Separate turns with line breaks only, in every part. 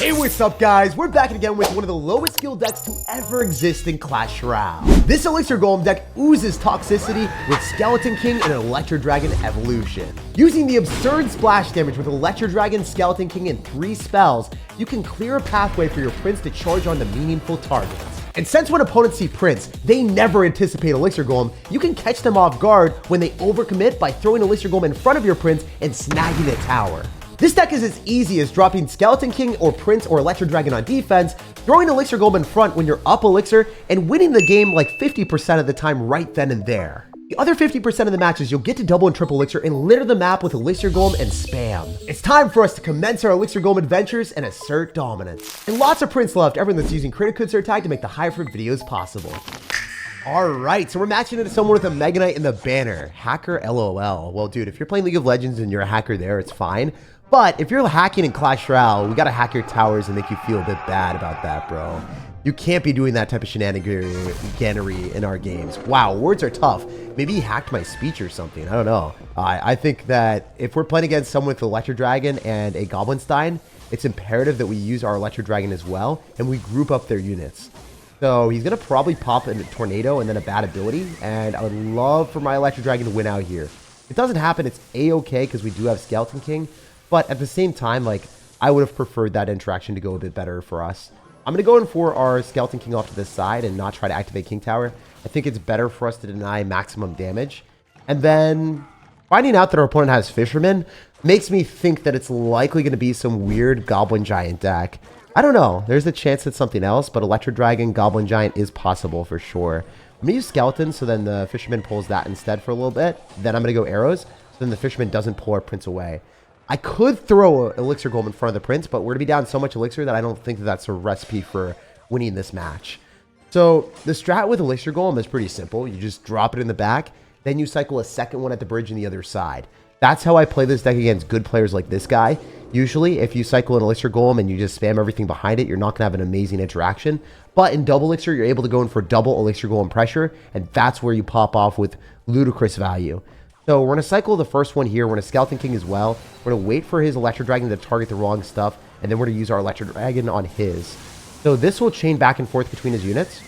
Hey, what's up guys? We're back again with one of the lowest skill decks to ever exist in Clash Royale. This Elixir Golem deck oozes toxicity with Skeleton King and Electro Dragon Evolution. Using the absurd splash damage with Electro Dragon, Skeleton King, and 3 spells, you can clear a pathway for your Prince to charge onto meaningful targets. And since when opponents see Prince, they never anticipate Elixir Golem, you can catch them off guard when they overcommit by throwing Elixir Golem in front of your Prince and snagging the tower. This deck is as easy as dropping Skeleton King or Prince or Electro Dragon on defense, throwing Elixir Golem in front when you're up Elixir, and winning the game like 50% of the time right then and there. The other 50% of the matches, you'll get to double and triple Elixir and litter the map with Elixir Golem and spam. It's time for us to commence our Elixir Golem adventures and assert dominance. And lots of Prince left, everyone that's using Creator Code SIRTAG to make the high fruit videos possible. Alright, so we're matching into someone with a Mega Knight in the banner. Hacker LOL. Well, dude, if you're playing League of Legends and you're a hacker there, it's fine. But if you're hacking in Clash Royale, we gotta hack your towers and make you feel a bit bad about that, bro. You can't be doing that type of shenaniganery in our games. Wow, words are tough. Maybe he hacked my speech or something. I don't know. I think that if we're playing against someone with Electro Dragon and a Goblin Stein, it's imperative that we use our Electro Dragon as well, and we group up their units. So he's gonna probably pop in a Tornado and then a bad ability, and I would love for my Electro Dragon to win out here. If it doesn't happen, it's a-okay because we do have Skeleton King. But at the same time, like, I would have preferred that interaction to go a bit better for us. I'm going to go in for our Skeleton King off to the side and not try to activate King Tower. I think it's better for us to deny maximum damage. And then finding out that our opponent has Fisherman makes me think that it's likely going to be some weird Goblin Giant deck. I don't know. There's a chance it's something else, but Electro Dragon, Goblin Giant is possible for sure. I'm going to use Skeleton, so then the Fisherman pulls that instead for a little bit. Then I'm going to go Arrows, so then the Fisherman doesn't pull our Prince away. I could throw an Elixir Golem in front of the Prince, but we're going to be down so much Elixir that I don't think that that's a recipe for winning this match. So the strat with Elixir Golem is pretty simple. You just drop it in the back, then you cycle a second one at the bridge on the other side. That's how I play this deck against good players like this guy. Usually, if you cycle an Elixir Golem and you just spam everything behind it, you're not going to have an amazing interaction. But in double Elixir, you're able to go in for double Elixir Golem pressure, and that's where you pop off with ludicrous value. So we're going to cycle the first one here. We're going to Skeleton King as well. We're going to wait for his Electro Dragon to target the wrong stuff, and then we're going to use our Electro Dragon on his. So this will chain back and forth between his units.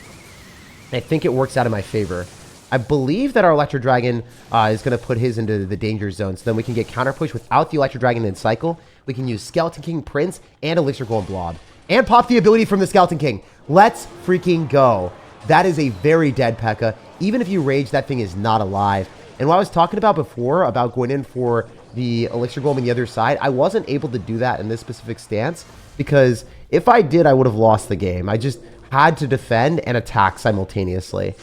I think it works out in my favor. I believe that our Electro Dragon is going to put his into the danger zone, so then we can get counter push without the Electro Dragon in cycle. We can use Skeleton King, Prince, and Elixir Golem Blob. And pop the ability from the Skeleton King. Let's freaking go. That is a very dead Pekka. Even if you rage, that thing is not alive. And what I was talking about before, about going in for the Elixir Golem on the other side, I wasn't able to do that in this specific stance, because if I did, I would have lost the game. I just had to defend and attack simultaneously.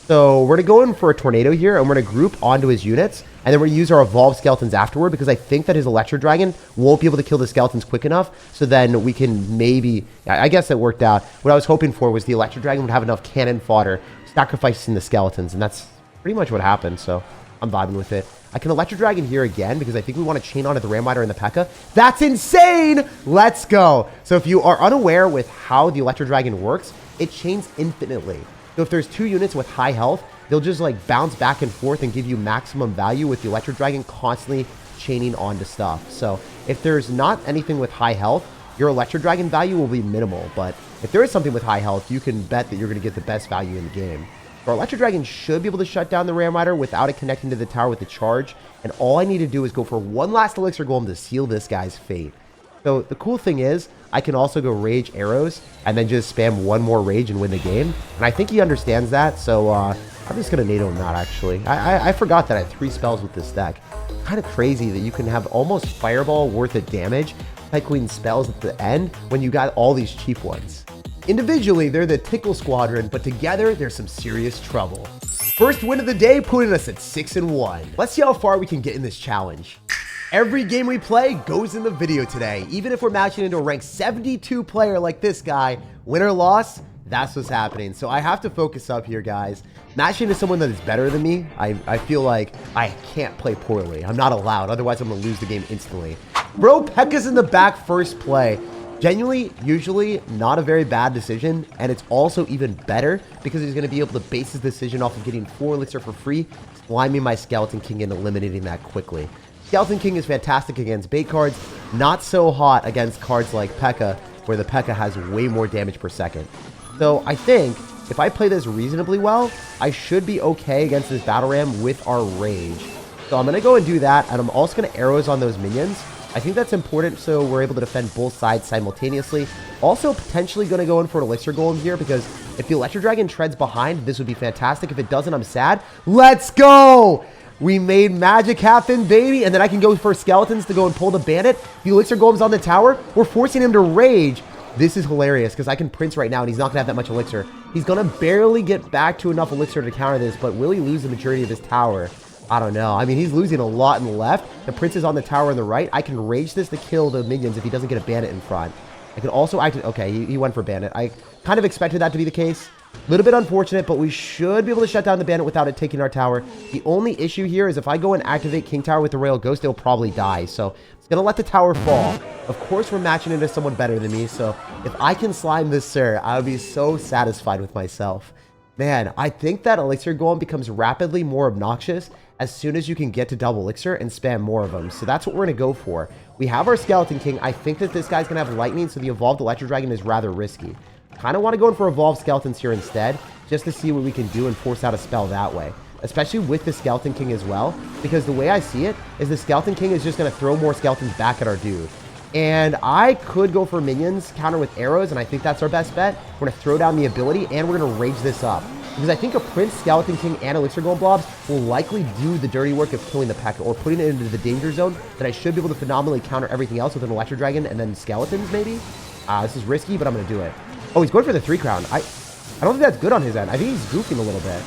So we're going to go in for a Tornado here, and we're going to group onto his units, and then we're going to use our Evolved Skeletons afterward, because I think that his Electro Dragon won't be able to kill the Skeletons quick enough, so then we can maybe, I guess it worked out. What I was hoping for was the Electro Dragon would have enough cannon fodder, sacrificing the Skeletons, and that's pretty much what happened, so I'm vibing with it. I can Electro Dragon here again because I think we want to chain onto the Ram Rider and the Pekka. That's insane! Let's go! So if you are unaware with how the Electro Dragon works, it chains infinitely. So if there's 2 units with high health, they'll just like bounce back and forth and give you maximum value with the Electro Dragon constantly chaining onto stuff. So if there's not anything with high health, your Electro Dragon value will be minimal. But if there is something with high health, you can bet that you're going to get the best value in the game. Our Electro Dragon should be able to shut down the Ram Rider without it connecting to the tower with the charge. And all I need to do is go for one last Elixir Golem to seal this guy's fate. So the cool thing is, I can also go Rage Arrows and then just spam one more Rage and win the game. And I think he understands that, so I'm just going to NATO him out, actually. I forgot that I had 3 spells with this deck. Kind of crazy that you can have almost Fireball worth of damage cycling spells at the end when you got all these cheap ones. Individually, they're the Tickle Squadron, but together, there's some serious trouble. First win of the day, putting us at 6-1. Let's see how far we can get in this challenge. Every game we play goes in the video today. Even if we're matching into a rank 72 player like this guy, win or loss, that's what's happening. So I have to focus up here, guys. Matching to someone that is better than me, I feel like I can't play poorly. I'm not allowed, otherwise I'm going to lose the game instantly. Bro, Pekka's in the back first play. Genuinely, usually not a very bad decision, and it's also even better because he's going to be able to base his decision off of getting 4 Elixir for free, sliming my Skeleton King and eliminating that quickly. Skeleton King is fantastic against bait cards, not so hot against cards like Pekka. where the Pekka has way more damage per second. So I think if I play this reasonably well, I should be okay against this Battle Ram with our Rage. So I'm going to go and do that, and I'm also going to arrows on those minions. I think that's important so we're able to defend both sides simultaneously. Also, potentially going to go in for an Elixir Golem here, because if the Electro Dragon treads behind, this would be fantastic. If it doesn't, I'm sad. Let's go! We made magic happen, baby. And then I can go for skeletons to go and pull the bandit. The Elixir Golem's on the tower. We're forcing him to rage. This is hilarious because I can Prince right now and he's not going to have that much elixir. He's going to barely get back to enough elixir to counter this, but will he lose the majority of his tower? I don't know. I mean, he's losing a lot in the left. The Prince is on the tower on the right. I can rage this to kill the minions if he doesn't get a bandit in front. I can also act... Okay, he went for bandit. I kind of expected that to be the case. A little bit unfortunate, but we should be able to shut down the bandit without it taking our tower. The only issue here is if I go and activate King Tower with the Royal Ghost, it'll probably die. So it's going to let the tower fall. Of course, we're matching into someone better than me. So if I can slime this Sir, I would be so satisfied with myself. Man, I think that Elixir Golem becomes rapidly more obnoxious as soon as you can get to double Elixir and spam more of them. So that's what we're going to go for. We have our Skeleton King. I think that this guy's going to have Lightning, so the Evolved Electro Dragon is rather risky. Kind of want to go in for Evolved Skeletons here instead, just to see what we can do and force out a spell that way. Especially with the Skeleton King as well, because the way I see it is the Skeleton King is just going to throw more skeletons back at our dude. And I could go for minions, counter with arrows, and I think that's our best bet. We're going to throw down the ability, and we're going to rage this up. Because I think a Prince, Skeleton King, and Elixir Golem blobs will likely do the dirty work of killing the Pekka, or putting it into the danger zone, that I should be able to phenomenally counter everything else with an Electro Dragon, and then skeletons, maybe? This is risky, but I'm going to do it. Oh, he's going for the 3 crown. I don't think that's good on his end. I think he's goofing a little bit.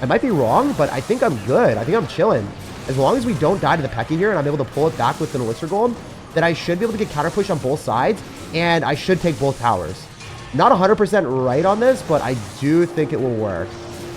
I might be wrong, but I think I'm good. I think I'm chilling. As long as we don't die to the Pekka here, and I'm able to pull it back with an Elixir Golem, then I should be able to get counter push on both sides, and I should take both towers. Not 100% right on this, but I do think it will work.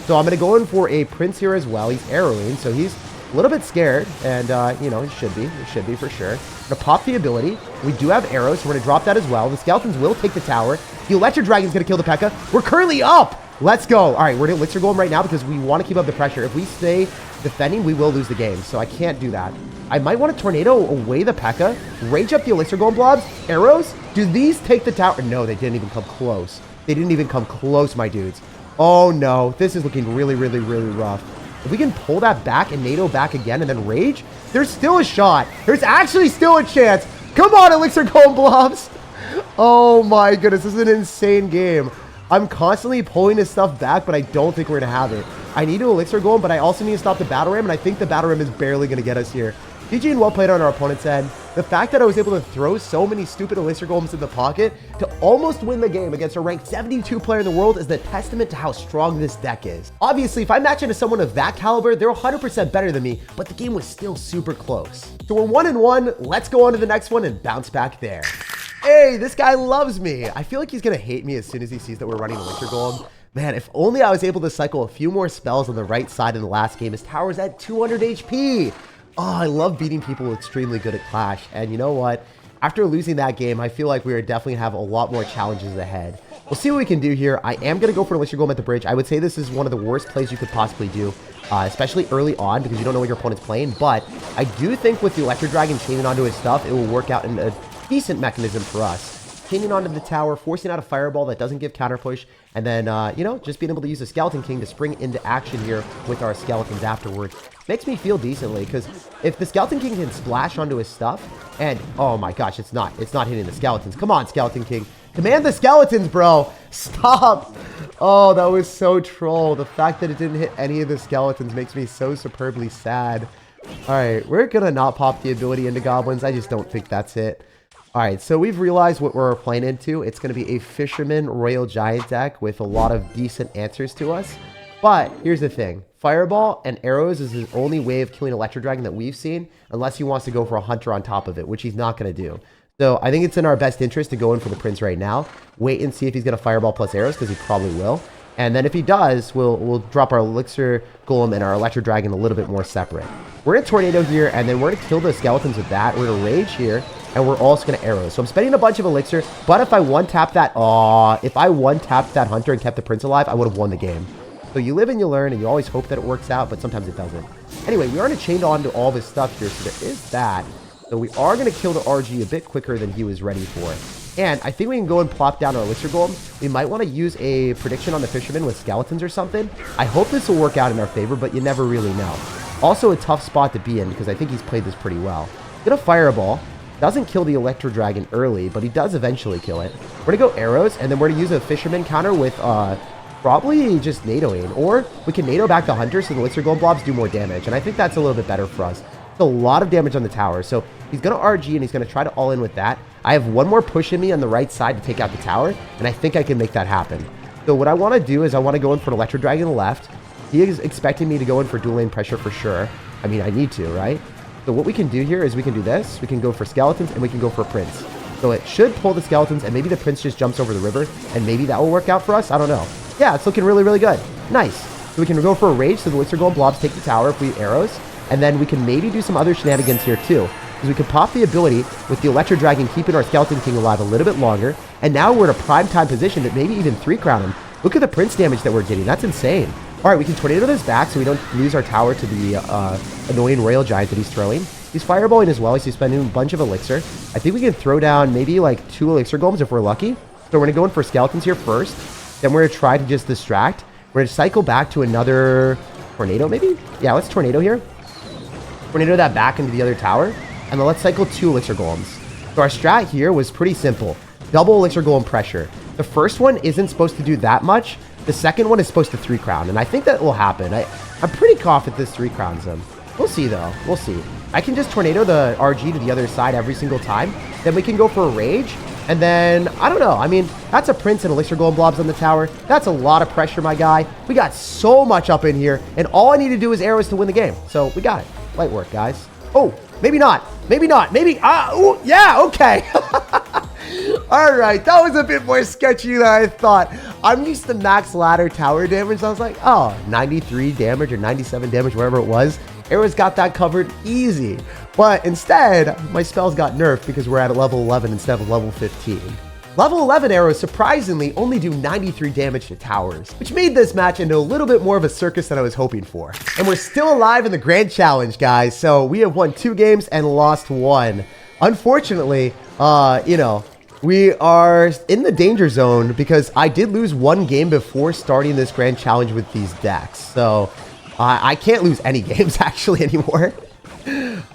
So I'm going to go in for a Prince here as well. He's arrowing, so he's a little bit scared, and, you know, he should be. He should be for sure. I'm going to pop the ability. We do have arrows, so we're going to drop that as well. The skeletons will take the tower. The Electro Dragon's going to kill the Pekka. We're currently up! Let's go. All right, we're going to Elixir Golem right now because we want to keep up the pressure. If we stay defending, we will lose the game, so I can't do that. I might want to Tornado away the Pekka, rage up the Elixir Golem blobs. Arrows? Do these take the tower? No, they didn't even come close. They didn't even come close, my dudes. Oh, no. This is looking really, really, really rough. If we can pull that back and NATO back again and then rage, there's still a shot. There's actually still a chance. Come on, Elixir Golem blobs. Oh, my goodness. This is an insane game. I'm constantly pulling this stuff back, but I don't think we're going to have it. I need to Elixir Golem, but I also need to stop the Battle Ram, and I think the Battle Ram is barely going to get us here. GG and well played on our opponent's end. The fact that I was able to throw so many stupid Elixir Golems in the pocket to almost win the game against a ranked 72 player in the world is the testament to how strong this deck is. Obviously, if I match into someone of that caliber, they're 100% better than me, but the game was still super close. So we're 1-1. Let's go on to the next one and bounce back there. Hey, this guy loves me. I feel like he's going to hate me as soon as he sees that we're running Elixir Golem. Man, if only I was able to cycle a few more spells on the right side in the last game. His tower's at 200 HP. Oh, I love beating people extremely good at Clash. And you know what? After losing that game, I feel like we are definitely have a lot more challenges ahead. We'll see what we can do here. I am going to go for an Elixir Golem at the bridge. I would say this is one of the worst plays you could possibly do, especially early on because you don't know what your opponent's playing. But I do think with the Electro Dragon chaining onto his stuff, it will work out in a decent mechanism for us. Chaining onto the tower, forcing out a fireball that doesn't give counter push, and then, you know, just being able to use a Skeleton King to spring into action here with our skeletons afterward. Makes me feel decently, because if the Skeleton King can splash onto his stuff, and, oh my gosh, it's not hitting the skeletons. Come on, Skeleton King. Command the skeletons, bro. Stop. Oh, that was so troll. The fact that it didn't hit any of the skeletons makes me so superbly sad. All right, we're going to not pop the ability into goblins. I just don't think that's it. All right, so we've realized what we're playing into. It's going to be a Fisherman Royal Giant deck with a lot of decent answers to us. But here's the thing. Fireball and arrows is his only way of killing Electro Dragon that we've seen, unless he wants to go for a Hunter on top of it, which he's not going to do. So I think it's in our best interest to go in for the Prince right now. Wait and see if he's going to Fireball plus arrows, because he probably will. And then if he does, we'll drop our Elixir Golem and our Electro Dragon a little bit more separate. We're going to Tornado here, and then we're going to kill the skeletons with that. We're going to Rage here, and we're also going to Arrow. So I'm spending a bunch of Elixir, but if I one-tap that... if I one-tapped that Hunter and kept the Prince alive, I would have won the game. So you live and you learn, and you always hope that it works out, but sometimes it doesn't. Anyway, we aren't chained on to all this stuff here, so there is that. So we are going to kill the RG a bit quicker than he was ready for. And I think we can go and plop down our Elixir Golem. We might want to use a prediction on the Fisherman with skeletons or something. I hope this will work out in our favor, but you never really know. Also a tough spot to be in because I think he's played this pretty well. Get a Fireball. Doesn't kill the Electro Dragon early, but he does eventually kill it. We're going to go arrows, and then we're going to use a Fisherman counter with probably just NATOing. Or we can NATO back the Hunter so the Elixir Golem blobs do more damage, and I think that's a little bit better for us. It's a lot of damage on the tower, so he's going to RG, and he's going to try to all-in with that. I have one more push in me on the right side to take out the tower, and I think I can make that happen. So what I want to do is I want to go in for an Electro Dragon on the left. He is expecting me to go in for dual lane pressure for sure. I mean, I need to, right? So what we can do here is we can do this. We can go for skeletons, and we can go for a prince. So it should pull the skeletons, and maybe the prince just jumps over the river, and maybe that will work out for us. I don't know. Yeah, it's looking really, really good. Nice. So we can go for a rage, so the Elixir Golem blobs take the tower if we arrows, and then we can maybe do some other shenanigans here too. Because we can pop the ability with the Electro Dragon keeping our Skeleton King alive a little bit longer, and now we're in a prime time position that maybe even 3-crown him. Look at the prince damage that we're getting. That's insane. All right, we can tornado this back so we don't lose our tower to the annoying Royal Giant that he's throwing. He's fireballing as well. He's spending a bunch of Elixir. I think we can throw down maybe like 2 Elixir Golems if we're lucky. So we're going to go in for skeletons here first. Then we're going to try to just distract. We're going to cycle back to another tornado maybe? Yeah, let's tornado here. Tornado that back into the other tower. And then let's cycle 2 Elixir Golems. So our strat here was pretty simple. Double Elixir Golem pressure. The first one isn't supposed to do that much. The second one is supposed to 3-crown. And I think that will happen. I'm pretty confident this 3-crowns him. We'll see though. We'll see. I can just tornado the RG to the other side every single time. Then we can go for a rage. And then, I don't know. I mean, that's a prince and Elixir Golem blobs on the tower. That's a lot of pressure, my guy. We got so much up in here. And all I need to do is arrows to win the game. So we got it. Light work, guys. Oh, maybe not. Maybe not. Maybe. Ooh, yeah, okay. All right. That was a bit more sketchy than I thought. I'm used to max ladder tower damage. I was like, oh, 93 damage or 97 damage, whatever it was. Arrows got that covered easy. But instead, my spells got nerfed because we're at level 11 instead of level 15. Level 11 arrows surprisingly only do 93 damage to towers, which made this match into a little bit more of a circus than I was hoping for. And we're still alive in the grand challenge, guys. So we have won 2 games and lost 1. Unfortunately, you know, we are in the danger zone because I did lose 1 game before starting this grand challenge with these decks. So I can't lose any games actually anymore.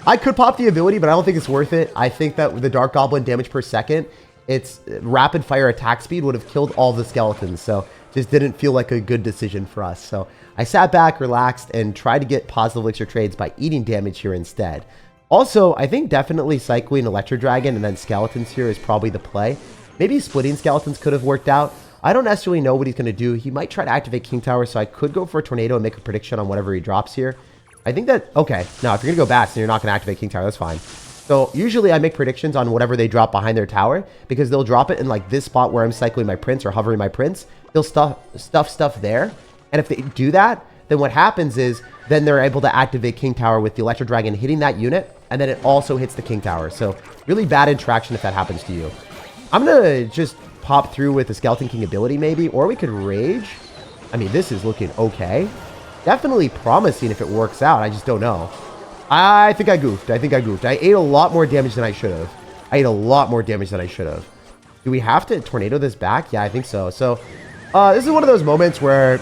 I could pop the ability, but I don't think it's worth it. I think that with the Dark Goblin damage per second, its rapid fire attack speed would have killed all the skeletons. So just didn't feel like a good decision for us. So I sat back, relaxed, and tried to get positive elixir trades by eating damage here instead. Also, I think definitely cycling Electro Dragon and then skeletons here is probably the play. Maybe splitting skeletons could have worked out. I don't necessarily know what he's going to do. He might try to activate King Tower, so I could go for a tornado and make a prediction on whatever he drops here. I think that, okay, now if you're going to go Bats and you're not going to activate King Tower, that's fine. So usually I make predictions on whatever they drop behind their tower because they'll drop it in like this spot where I'm cycling my prince or hovering my prince. They'll stuff there. And if they do that, then what happens is then they're able to activate King Tower with the Electro Dragon hitting that unit, and then it also hits the King Tower. So really bad interaction if that happens to you. I'm going to just pop through with the Skeleton King ability maybe, or we could rage. I mean, this is looking okay. Definitely promising if it works out. I just don't know. I think I goofed. I ate a lot more damage than I should have. Do we have to tornado this back? Yeah, I think so. So this is one of those moments where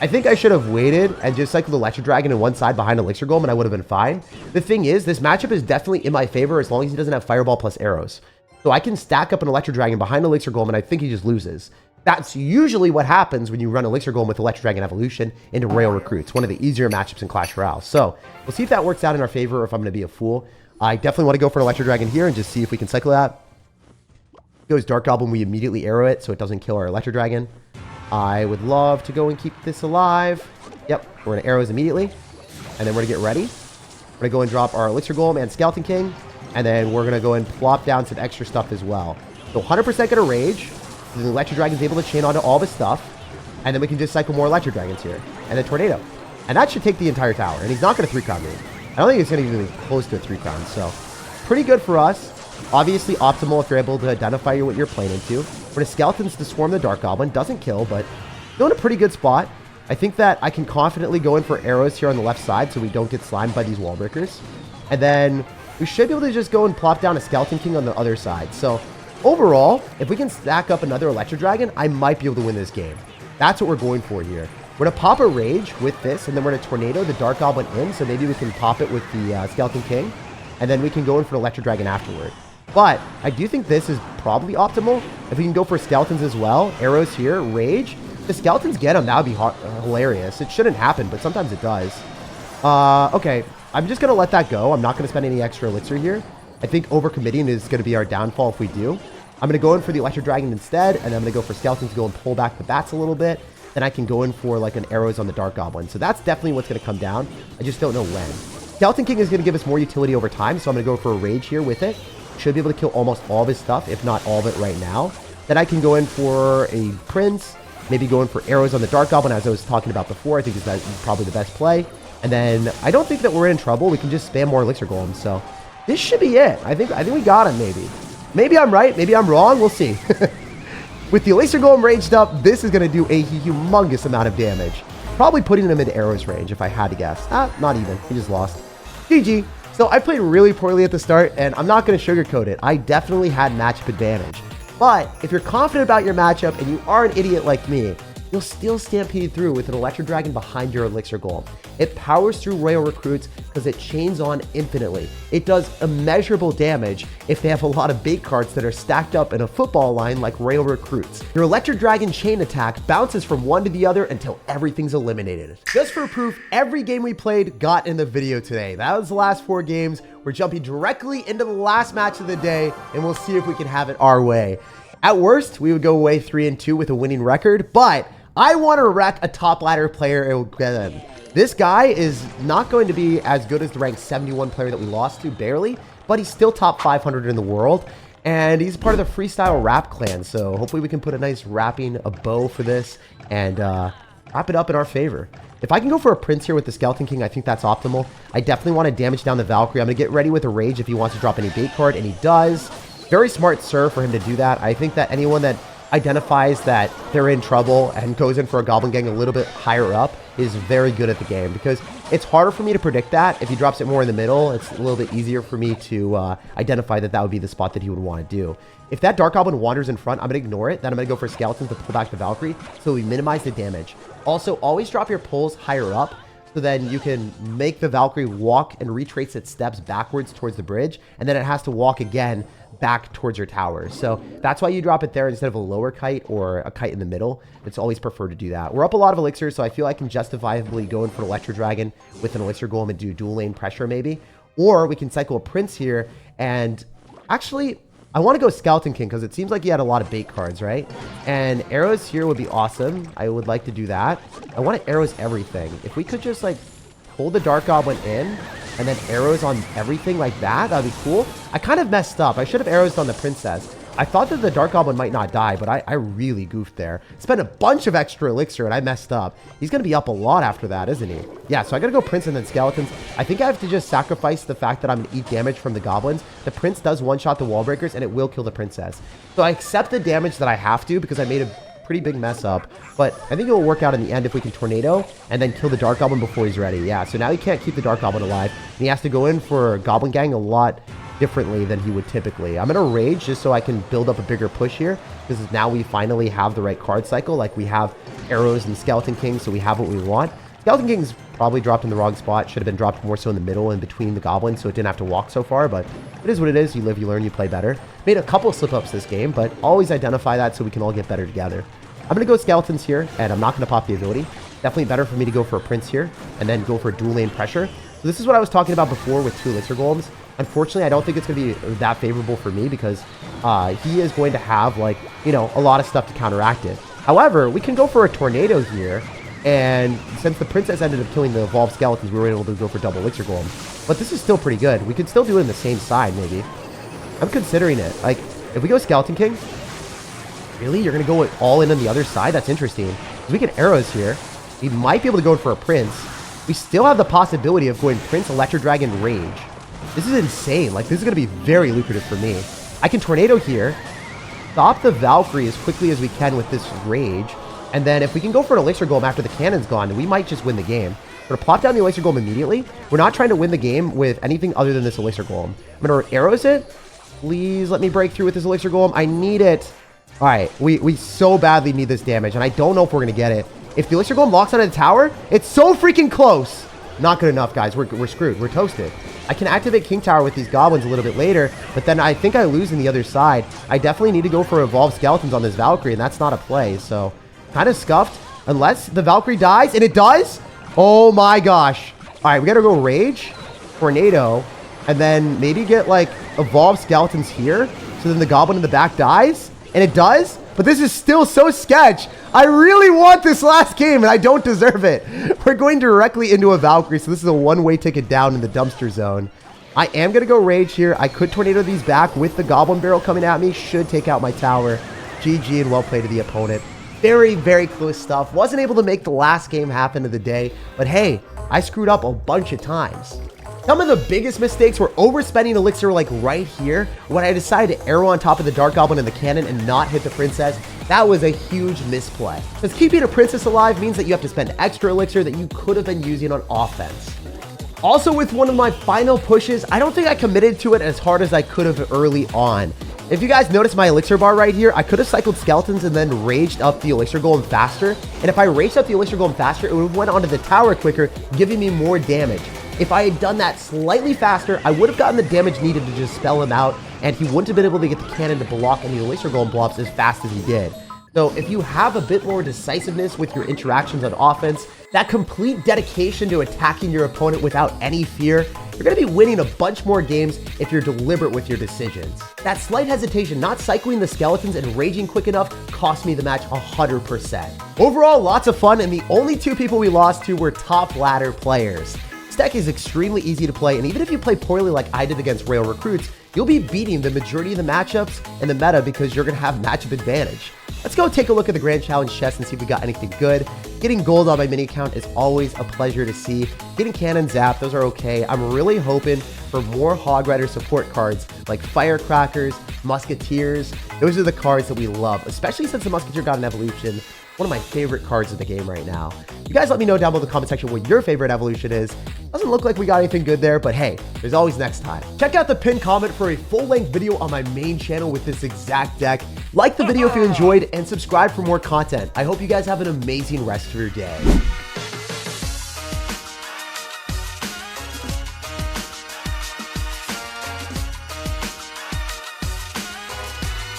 I think I should have waited and just cycled the Electro Dragon in one side behind Elixir Golem and I would have been fine. The thing is, this matchup is definitely in my favor as long as he doesn't have Fireball plus arrows. So I can stack up an Electro Dragon behind Elixir Golem and I think he just loses. That's usually what happens when you run Elixir Golem with Electro Dragon Evolution into Royal Recruits, one of the easier matchups in Clash Royale. So we'll see if that works out in our favor or if I'm going to be a fool. I definitely want to go for an Electro Dragon here and just see if we can cycle that. Goes Dark Goblin, we immediately arrow it so it doesn't kill our Electro Dragon. I would love to go and keep this alive. Yep, we're going to arrows immediately. And then we're going to get ready. We're going to go and drop our Elixir Golem and Skeleton King. And then we're going to go and plop down some extra stuff as well. So 100% going to rage. The Electro Dragon's able to chain onto all the stuff. And then we can just cycle more Electro Dragons here. And then Tornado. And that should take the entire tower. And he's not going to 3-crown me. I don't think it's going to even be close to a 3-crown. So pretty good for us. Obviously optimal if you're able to identify what you're playing into. We're going to Skeletons to swarm the Dark Goblin. Doesn't kill, but still in a pretty good spot. I think that I can confidently go in for arrows here on the left side so we don't get slimed by these wall breakers. And then we should be able to just go and plop down a Skeleton King on the other side. So overall, if we can stack up another Electro Dragon, I might be able to win this game. That's what we're going for here. We're going to pop a Rage with this, and then we're going to Tornado the Dark Goblin in, so maybe we can pop it with the Skeleton King, and then we can go in for an Electro Dragon afterward. But I do think this is probably optimal. If we can go for Skeletons as well, arrows here, Rage. If the Skeletons get them, that would be hilarious. It shouldn't happen, but sometimes it does. Okay, I'm just going to let that go. I'm not going to spend any extra Elixir here. I think overcommitting is going to be our downfall if we do. I'm going to go in for the Electro Dragon instead, and I'm going to go for Skeletons to go and pull back the bats a little bit. Then I can go in for like an arrows on the Dark Goblin. So that's definitely what's going to come down. I just don't know when. Skeleton King is going to give us more utility over time, so I'm going to go for a Rage here with it. Should be able to kill almost all of his stuff, if not all of it right now. Then I can go in for a Prince, maybe go in for arrows on the Dark Goblin, as I was talking about before. I think is probably the best play. And then I don't think that we're in trouble. We can just spam more Elixir Golems. So this should be it. I think we got him, maybe. Maybe I'm right. Maybe I'm wrong. We'll see. With the Elixir Golem raged up, this is going to do a humongous amount of damage. Probably putting him in arrows range, if I had to guess. Not even. He just lost. GG. So I played really poorly at the start, and I'm not going to sugarcoat it. I definitely had matchup advantage. But if you're confident about your matchup and you are an idiot like me, you'll still stampede through with an Electro Dragon behind your Elixir Golem. It powers through Royal Recruits because it chains on infinitely. It does immeasurable damage if they have a lot of bait cards that are stacked up in a football line like Royal Recruits. Your Electro Dragon chain attack bounces from one to the other until everything's eliminated. Just for proof, every game we played got in the video today. That was the last 4 games. We're jumping directly into the last match of the day, and we'll see if we can have it our way. At worst, we would go away 3-2 with a winning record, but I want to wreck a top ladder player again. This guy is not going to be as good as the rank 71 player that we lost to, barely, but he's still top 500 in the world, and he's part of the freestyle rap clan, so hopefully we can put a nice wrapping, a bow for this, and wrap it up in our favor. If I can go for a Prince here with the Skeleton King, I think that's optimal. I definitely want to damage down the Valkyrie. I'm going to get ready with a Rage if he wants to drop any bait card, and he does. Very smart, sir, for him to do that. I think that anyone that identifies that they're in trouble and goes in for a Goblin Gang a little bit higher up is very good at the game, because it's harder for me to predict that. If he drops it more in the middle, it's a little bit easier for me to identify that that would be the spot that he would want to do. If that Dark Goblin wanders in front, I'm going to ignore it. Then I'm going to go for Skeletons to pull back the Valkyrie so we minimize the damage. Also, always drop your pulls higher up, so then you can make the Valkyrie walk and retrace its steps backwards towards the bridge, and then it has to walk again back towards your towers. So that's why you drop it there instead of a lower kite or a kite in the middle. It's always preferred to do that. We're up a lot of elixirs, so I feel I can justifiably go in for an Electro Dragon with an Elixir Golem and do dual lane pressure maybe. Or we can cycle a Prince here, and actually I want to go Skeleton King because it seems like he had a lot of bait cards, right? And arrows here would be awesome. I would like to do that. I want to arrows everything. If we could just like pull the Dark Goblin in and then arrows on everything like that, that'd be cool. I kind of messed up. I should have arrows on the Princess. I thought that the Dark Goblin might not die, but I really goofed there. Spent a bunch of extra elixir and I messed up. He's going to be up a lot after that, isn't he? Yeah, so I got to go Prince and then Skeletons. I think I have to just sacrifice the fact that I'm going to eat damage from the Goblins. The Prince does one-shot the wall breakers and it will kill the Princess. So I accept the damage that I have to because I made a pretty big mess up, but I think it will work out in the end if we can Tornado and then kill the Dark Goblin before he's ready. Yeah, so now he can't keep the Dark Goblin alive, and he has to go in for Goblin Gang a lot differently than he would typically. I'm gonna Rage just so I can build up a bigger push here, because now we finally have the right card cycle. Like, we have arrows and Skeleton King, so we have what we want. Skeleton King's probably dropped in the wrong spot. Should have been dropped more so in the middle and between the Goblins, so it didn't have to walk so far, but it is what it is. You live, you learn, you play better. Made a couple slip-ups this game, but always identify that so we can all get better together. I'm going to go Skeletons here, and I'm not going to pop the ability. Definitely better for me to go for a Prince here, and then go for dual lane pressure. So this is what I was talking about before with 2 Elixir Golems. Unfortunately, I don't think it's going to be that favorable for me, because he is going to have, like, you know, a lot of stuff to counteract it. However, we can go for a Tornado here, and since the Princess ended up killing the Evolved Skeletons, we were able to go for double Elixir Golem. But this is still pretty good. We could still do it in the same side, maybe. I'm considering it. Like, if we go Skeleton King... Really? You're going to go all in on the other side? That's interesting. We get arrows here. We might be able to go for a Prince. We still have the possibility of going Prince, Electro Dragon, Rage. This is insane. Like, this is going to be very lucrative for me. I can Tornado here. Stop the Valkyrie as quickly as we can with this Rage. And then if we can go for an Elixir Golem after the cannon's gone, we might just win the game. We're going to plop down the Elixir Golem immediately. We're not trying to win the game with anything other than this Elixir Golem. I'm going to arrows it. Please let me break through with this Elixir Golem. I need it. All right, we so badly need this damage, and I don't know if we're going to get it. If the Elixir Golem locks onto the tower, it's so freaking close. Not good enough, guys. We're screwed. We're toasted. I can activate King Tower with these goblins a little bit later, but then I think I lose in the other side. I definitely need to go for Evolved Skeletons on this Valkyrie, and that's not a play, so kind of scuffed. Unless the Valkyrie dies, and it does. Oh my gosh. All right, we got to go Rage, Tornado, and then maybe get, like, Evolved Skeletons here, so then the Goblin in the back dies, and it does. But this is still so sketch. I really want this last game, and I don't deserve it. We're going directly into a Valkyrie, so this is a one-way ticket down in the dumpster zone. I am going to go Rage here. I could Tornado these back with the Goblin Barrel coming at me. Should take out my tower. GG and well played to the opponent. Very, very close stuff. Wasn't able to make the last game happen of the day, but hey, I screwed up a bunch of times. Some of the biggest mistakes were overspending Elixir like right here when I decided to arrow on top of the Dark Goblin and the cannon and not hit the Princess. That was a huge misplay. Because keeping a Princess alive means that you have to spend extra Elixir that you could have been using on offense. Also, with one of my final pushes, I don't think I committed to it as hard as I could have early on. If you guys notice my Elixir bar right here, I could have cycled Skeletons and then raged up the Elixir Golem faster. And if I raged up the Elixir Golem faster, it would have went onto the tower quicker, giving me more damage. If I had done that slightly faster, I would have gotten the damage needed to just spell him out, and he wouldn't have been able to get the cannon to block any Elixir Golem blobs as fast as he did. So if you have a bit more decisiveness with your interactions on offense, that complete dedication to attacking your opponent without any fear, you're going to be winning a bunch more games if you're deliberate with your decisions. That slight hesitation, not cycling the Skeletons and raging quick enough, cost me the match 100%. Overall, lots of fun, and the only two people we lost to were top ladder players. This deck is extremely easy to play, and even if you play poorly like I did against Rail Recruits, you'll be beating the majority of the matchups in the meta because you're going to have matchup advantage. Let's go take a look at the Grand Challenge chest and see if we got anything good. Getting gold on my mini account is always a pleasure to see. Getting Cannon Zap, those are okay. I'm really hoping for more Hog Rider support cards like Firecrackers, Musketeers. Those are the cards that we love, especially since the Musketeer got an evolution. One of my favorite cards in the game right now. You guys let me know down below in the comment section what your favorite evolution is. Doesn't look like we got anything good there, but hey, there's always next time. Check out the pinned comment for a full-length video on my main channel with this exact deck. Like the video if you enjoyed, and subscribe for more content. I hope you guys have an amazing rest of your day.